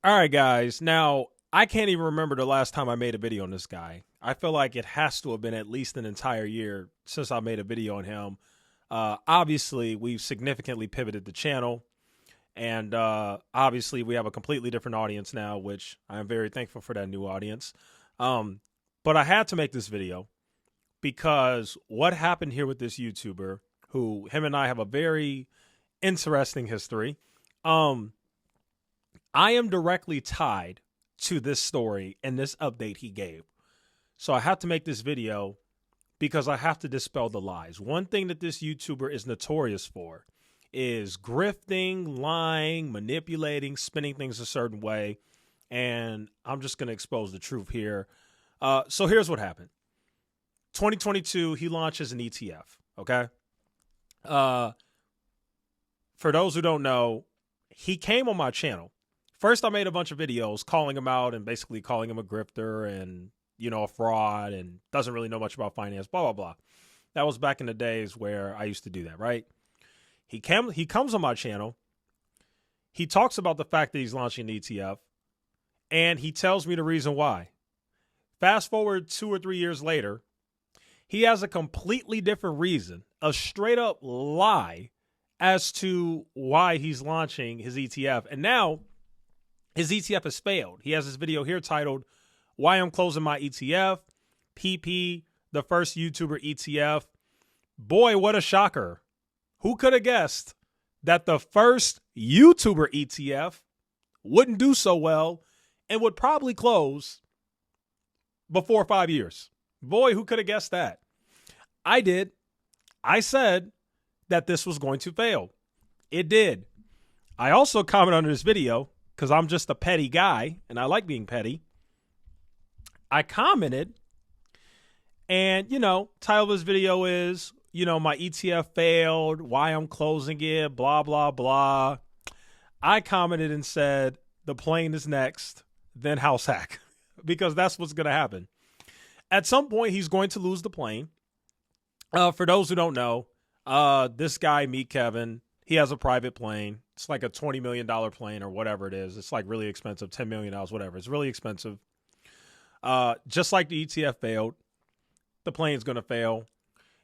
All right, guys. Now, I can't even remember the last time I made a video on this guy. I feel like it has to have been at least an entire year since I made a video on him. Obviously, we've significantly pivoted the channel. And obviously, we have a completely different audience now, which I am very thankful for that new audience. But I had to make this video because what happened here with this YouTuber, who him and I have a very interesting history. I am directly tied to this story and this update he gave. So I have to make this video because I have to dispel the lies. One thing that this YouTuber is notorious for is grifting, lying, manipulating, spinning things a certain way. And I'm just going to expose the truth here. So here's what happened. 2022, he launches an ETF, okay? For those who don't know, he came on my channel. First, I made a bunch of videos calling him out and basically calling him a grifter and, a fraud and doesn't really know much about finance, blah, blah, blah. That was back in the days where I used to do that, right? He comes on my channel. He talks about the fact that he's launching an ETF, and he tells me the reason why. Fast forward 2 or 3 years later, he has a completely different reason, a straight up lie as to why he's launching his ETF. And now his ETF has failed. He has this video here titled, "Why I'm Closing My ETF, PP, the first YouTuber ETF." Boy, what a shocker. Who could have guessed that the first YouTuber ETF wouldn't do so well and would probably close before 5 years? Boy, who could have guessed that? I did. I said that this was going to fail. It did. I also commented under this video because I'm just a petty guy and I like being petty. I commented and, title of this video is, my ETF failed, why I'm closing it, blah, blah, blah. I commented and said, the plane is next, then house hack, because that's what's going to happen. At some point, he's going to lose the plane. For those who don't know, this guy, Meet Kevin, he has a private plane. It's like a $20 million plane or whatever it is. It's like really expensive, $10 million, whatever. It's really expensive. Just like the ETF failed, the plane's going to fail.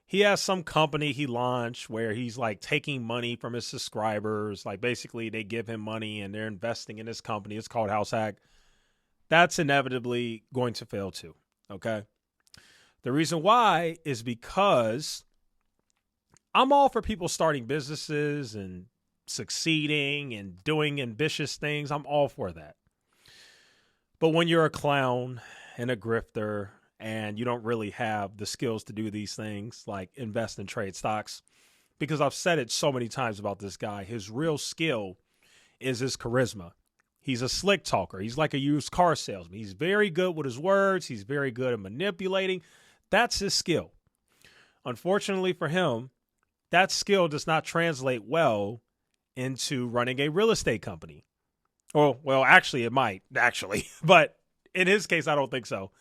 He has some company he launched where he's like taking money from his subscribers. Like basically they give him money and they're investing in this company. It's called House Hack. That's inevitably going to fail too. Okay. The reason why is because I'm all for people starting businesses and succeeding and doing ambitious things. I'm all for that. But when you're a clown and a grifter and you don't really have the skills to do these things like invest and trade stocks, because I've said it so many times about this guy, his real skill is his charisma. He's a slick talker. He's like a used car salesman. He's very good with his words. He's very good at manipulating. That's his skill. Unfortunately for him, that skill does not translate well into running a real estate company. Oh, well, actually, it might, but in his case, I don't think so.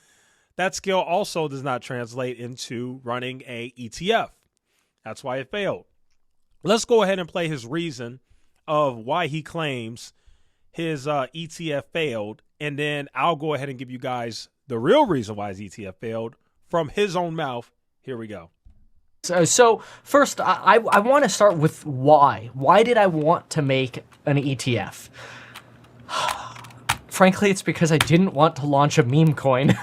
That skill also does not translate into running a ETF. That's why it failed. Let's go ahead and play his reason of why he claims his ETF failed, and then I'll go ahead and give you guys the real reason why his ETF failed from his own mouth. Here we go. So first, I want to start with why. Why did I want to make an ETF? Frankly, it's because I didn't want to launch a meme coin.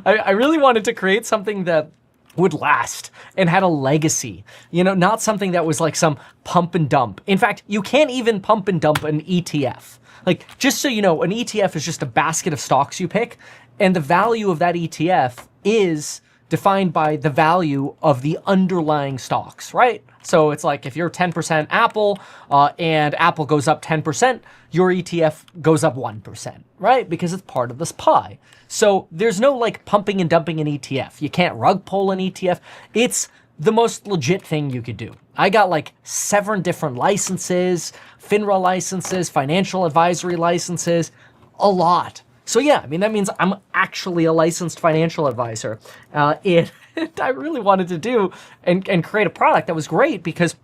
I really wanted to create something that would last and had a legacy. Not something that was like some pump and dump. In fact, you can't even pump and dump an ETF. Like, just so you know, an ETF is just a basket of stocks you pick, and the value of that ETF is defined by the value of the underlying stocks, right? So it's like if you're 10% Apple and Apple goes up 10%, your ETF goes up 1%, right? Because it's part of this pie. So there's no like pumping and dumping an ETF. You can't rug pull an ETF. It's the most legit thing you could do. I got like 7 different licenses, FINRA licenses, financial advisory licenses, a lot. So yeah, I mean, that means I'm actually a licensed financial advisor. And I really wanted to do and create a product that was great because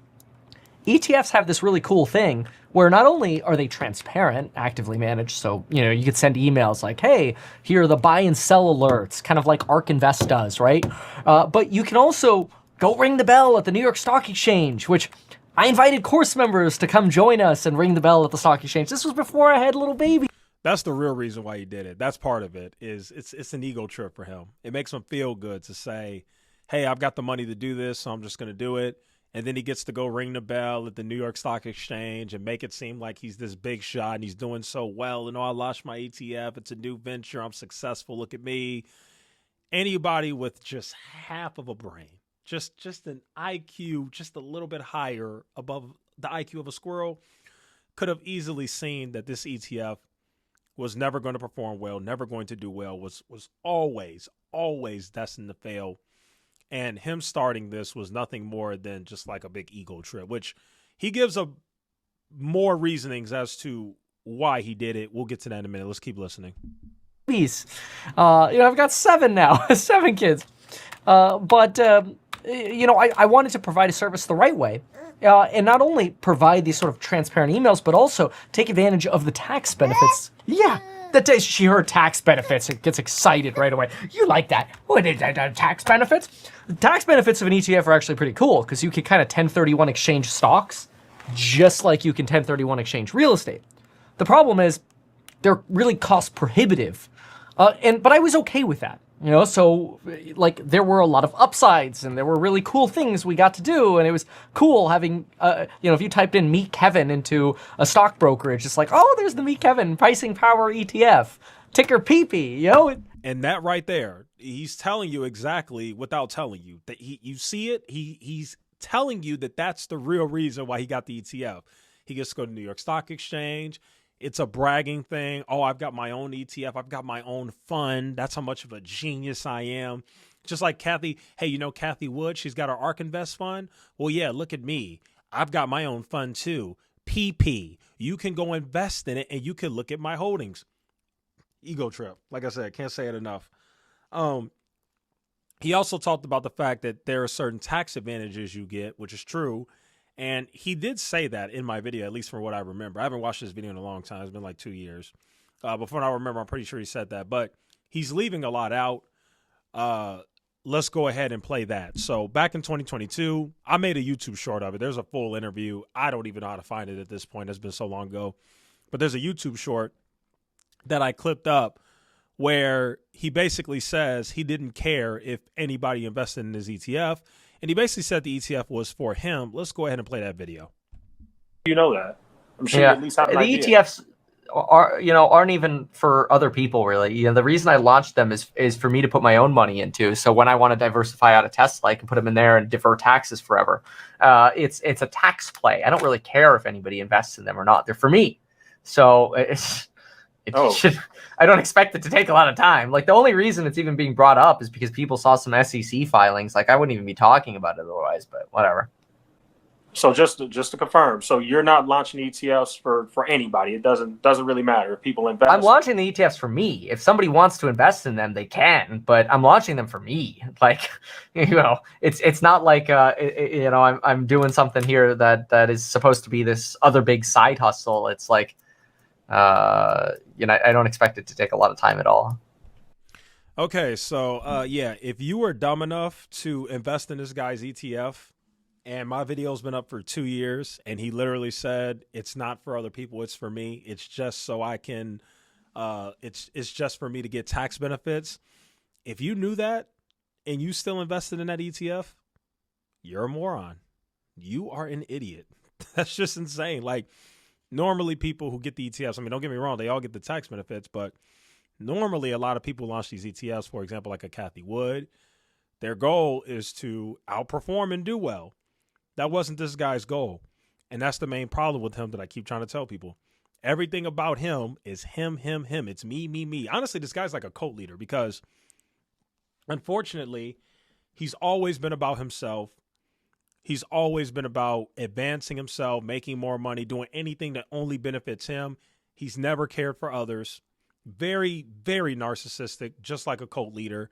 ETFs have this really cool thing where not only are they transparent, actively managed, so you could send emails like, hey, here are the buy and sell alerts, kind of like ARK Invest does, right? But you can also go ring the bell at the New York Stock Exchange, which I invited course members to come join us and ring the bell at the stock exchange. This was before I had little baby. That's the real reason why he did it. That's part of it. Is it's an ego trip for him. It makes him feel good to say, hey, I've got the money to do this, so I'm just going to do it. And then he gets to go ring the bell at the New York Stock Exchange and make it seem like he's this big shot and he's doing so well. And I launched my ETF. It's a new venture. I'm successful. Look at me. Anybody with just half of a brain, just an IQ just a little bit higher above the IQ of a squirrel, could have easily seen that this ETF was never going to perform well, never going to do well, was always destined to fail. And him starting this was nothing more than just like a big ego trip, which he gives a more reasonings as to why he did it. We'll get to that in a minute. Let's keep listening. I've got 7 now, 7 kids. But I wanted to provide a service the right way. And not only provide these sort of transparent emails, but also take advantage of the tax benefits. Yeah. The day she heard tax benefits, it gets excited right away. You like that? What is that? Tax benefits? The tax benefits of an ETF are actually pretty cool because you can kind of 1031 exchange stocks just like you can 1031 exchange real estate. The problem is they're really cost prohibitive. But I was okay with that. So like there were a lot of upsides and there were really cool things we got to do. And it was cool having, if you typed in Meet Kevin into a stock brokerage, it's like, oh, there's the Meet Kevin pricing power ETF, ticker PP, And that right there, he's telling you exactly without telling you that you see it. He's telling you that that's the real reason why he got the ETF. He gets to go to New York Stock Exchange. It's a bragging thing. Oh, I've got my own ETF. I've got my own fund. That's how much of a genius I am. Just like Kathy. Hey, Kathy Wood, she's got her ARK Invest fund. Well, yeah, look at me. I've got my own fund too. PP. You can go invest in it and you can look at my holdings. Ego trip. Like I said, can't say it enough. He also talked about the fact that there are certain tax advantages you get, which is true. And he did say that in my video, at least from what I remember. I haven't watched this video in a long time. It's been like 2 years. But from what I remember, I'm pretty sure he said that. But he's leaving a lot out. Let's go ahead and play that. So back in 2022, I made a YouTube short of it. There's a full interview. I don't even know how to find it at this point. It's been so long ago. But there's a YouTube short that I clipped up where he basically says he didn't care if anybody invested in his ETF. And he basically said the ETF was for him. Let's go ahead and play that video. You know that. I'm sure you at least have an idea. The ETFs aren't even for other people really. The reason I launched them is for me to put my own money into. So when I want to diversify out of Tesla, I can put them in there and defer taxes forever. It's a tax play. I don't really care if anybody invests in them or not. They're for me. So I don't expect it to take a lot of time. Like the only reason it's even being brought up is because people saw some SEC filings. Like I wouldn't even be talking about it otherwise, but whatever. So just to confirm, so you're not launching ETFs for anybody. It doesn't really matter if people invest. I'm launching the ETFs for me. If somebody wants to invest in them, they can. But I'm launching them for me. Like, it's not like I'm doing something here that is supposed to be this other big side hustle. It's like. I don't expect it to take a lot of time at all. Okay, so if you were dumb enough to invest in this guy's ETF, and my video's been up for 2 years, and he literally said it's not for other people, it's for me. It's just so I can, it's just for me to get tax benefits. If you knew that and you still invested in that ETF, you're a moron. You are an idiot. That's just insane. Like. Normally, people who get the ETFs, I mean, don't get me wrong, they all get the tax benefits, but normally a lot of people launch these ETFs, for example, like a Kathy Wood. Their goal is to outperform and do well. That wasn't this guy's goal. And that's the main problem with him that I keep trying to tell people. Everything about him is him. It's me. Honestly, this guy's like a cult leader because, unfortunately, he's always been about himself. He's always been about advancing himself, making more money, doing anything that only benefits him. He's never cared for others. Very, very narcissistic, just like a cult leader.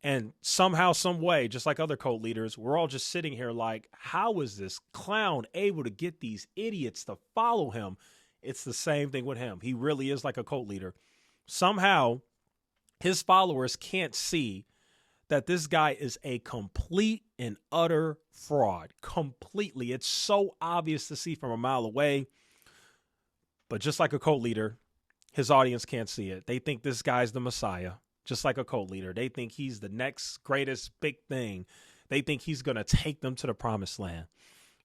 And somehow, some way, just like other cult leaders, we're all just sitting here like, how is this clown able to get these idiots to follow him? It's the same thing with him. He really is like a cult leader. Somehow, his followers can't see that this guy is a complete and utter fraud. Completely. It's so obvious to see from a mile away. But just like a cult leader, his audience can't see it. They think this guy's the Messiah. Just like a cult leader. They think he's the next greatest big thing. They think he's going to take them to the promised land.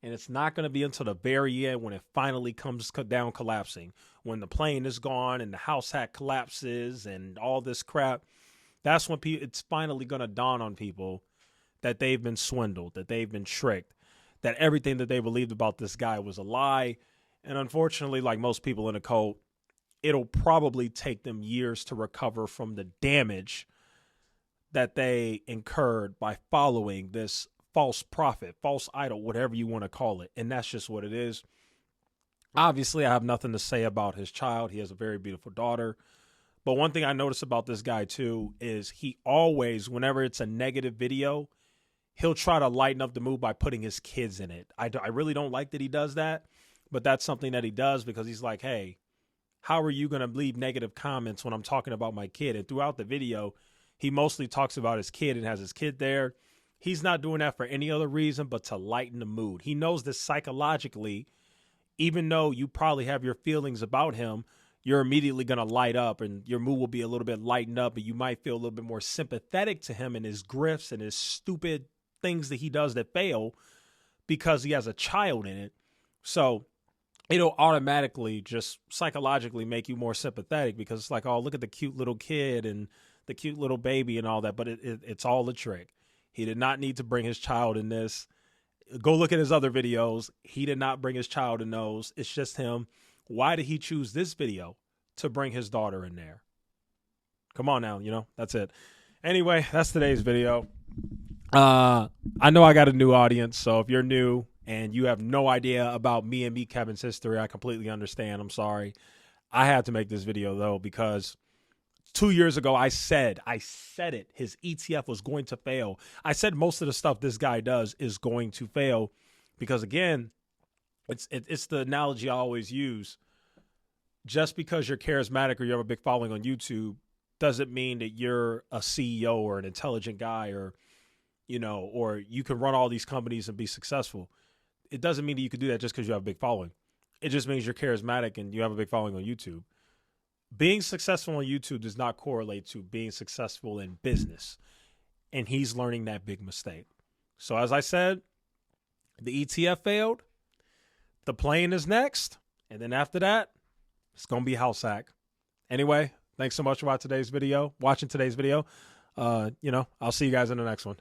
And it's not going to be until the very end when it finally comes down collapsing. When the plane is gone and the house hack collapses and all this crap. That's when it's finally going to dawn on people that they've been swindled, that they've been tricked, that everything that they believed about this guy was a lie. And unfortunately, like most people in a cult, it'll probably take them years to recover from the damage that they incurred by following this false prophet, false idol, whatever you want to call it. And that's just what it is. Obviously, I have nothing to say about his child. He has a very beautiful daughter. But one thing I notice about this guy, too, is he always, whenever it's a negative video, he'll try to lighten up the mood by putting his kids in it. I really don't like that he does that, but that's something that he does because he's like, hey, how are you going to leave negative comments when I'm talking about my kid? And throughout the video, he mostly talks about his kid and has his kid there. He's not doing that for any other reason but to lighten the mood. He knows that psychologically, even though you probably have your feelings about him, you're immediately going to light up and your mood will be a little bit lightened up and you might feel a little bit more sympathetic to him and his grifts and his stupid things that he does that fail because he has a child in it. So it'll automatically just psychologically make you more sympathetic because it's like, oh, look at the cute little kid and the cute little baby and all that. But it's all a trick. He did not need to bring his child in this. Go look at his other videos. He did not bring his child in those. It's just him. Why did he choose this video to bring his daughter in there? Come on now, that's it. Anyway, that's today's video. I know I got a new audience, so if you're new and you have no idea about me and Kevin's history, I completely understand. I'm sorry. I had to make this video, though, because 2 years ago, I said it. His ETF was going to fail. I said most of the stuff this guy does is going to fail because, again, it's the analogy I always use. Just because you're charismatic or you have a big following on YouTube doesn't mean that you're a CEO or an intelligent guy or you can run all these companies and be successful. It doesn't mean that you can do that just because you have a big following. It just means you're charismatic and you have a big following on YouTube. Being successful on YouTube does not correlate to being successful in business. And he's learning that big mistake. So as I said, the ETF failed. The plane is next. And then after that, it's going to be house hack. Anyway, thanks so much for watching today's video. I'll see you guys in the next one.